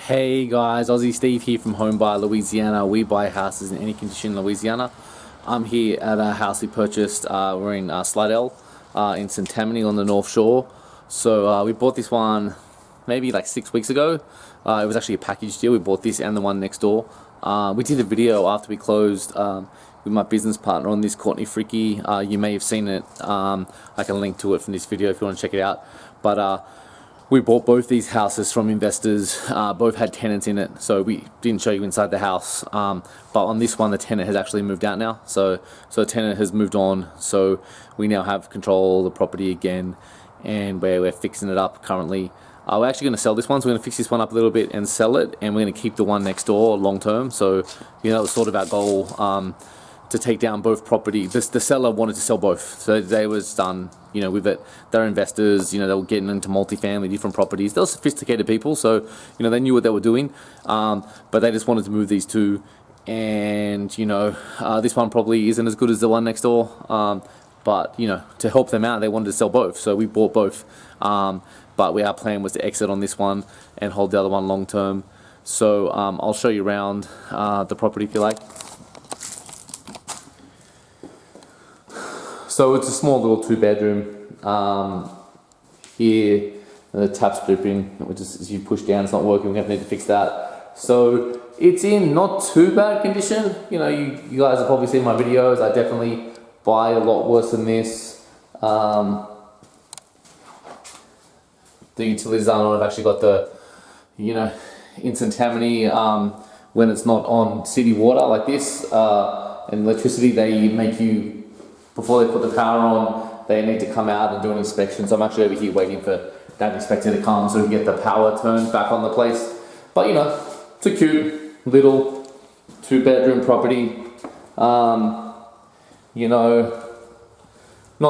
Hey guys, Aussie Steve here from Home Buyer Louisiana. We buy houses in any condition in Louisiana. I'm here at a house we purchased. We're in Slidell in Tammany on the Northshore. So we bought this one maybe like 6 weeks ago. It was actually a package deal. We bought this and the one next door. We did a video after we closed with my business partner on this, Courtney Fricky. You may have seen it. I can link to it from this video if you want to check it out. But we bought both these houses from investors. Both had tenants in it, so we didn't show you inside the house. But on this one, the tenant has actually moved out now. So the tenant has moved on. So we now have control of the property again, and we're fixing it up currently. We're actually going to sell this one, so we're going to fix this one up a little bit and sell it, and we're going to keep the one next door long term. So that was sort of our goal, to take down both property. The seller wanted to sell both, so they was done. With it, they're investors. They were getting into multifamily, different properties. They're sophisticated people, so they knew what they were doing. But they just wanted to move these two, and this one probably isn't as good as the one next door. But to help them out, they wanted to sell both, so we bought both. But our plan was to exit on this one and hold the other one long term. So I'll show you around the property if you like. So it's a small little 2-bedroom. Here, the tap's dripping, which is, as you push down, it's not working. We're going to need to fix that. So it's in not too bad condition. You guys have probably seen my videos. I definitely buy a lot worse than this. The utilities aren't on. I've actually got the, instant Tammany when it's not on city water like this. And electricity, they make you, before they put the power on, they need to come out and do an inspection. So I'm actually over here waiting for that inspector to come so we can get the power turned back on the place. But it's a cute little 2-bedroom property. Not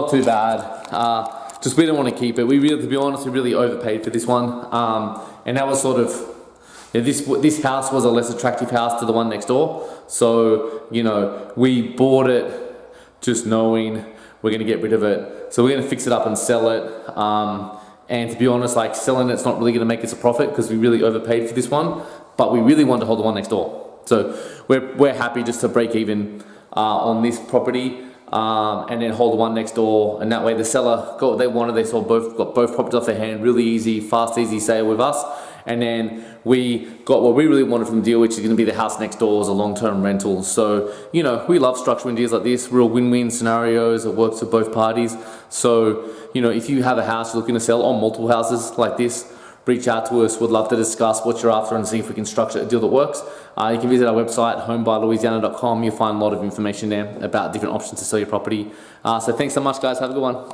too bad. Just we don't want to keep it. To be honest, we really overpaid for this one. And that was sort of, this house was a less attractive house to the one next door. So, we bought it just knowing we're going to get rid of it. So we're going to fix it up and sell it. And to be honest, selling it's not really going to make us a profit because we really overpaid for this one, but we really want to hold the one next door. So we're happy just to break even on this property and then hold the one next door. And that way the seller got what they wanted. They got both properties off their hand. Really easy, fast, easy sale with us. And then we got what we really wanted from the deal, which is going to be the house next door as a long-term rental. So, we love structuring deals like this, real win-win scenarios. It works for both parties. So, if you have a house you're looking to sell, or multiple houses like this, reach out to us. We'd love to discuss what you're after and see if we can structure a deal that works. You can visit our website, homebuyerlouisiana.com. You'll find a lot of information there about different options to sell your property. So thanks so much, guys. Have a good one.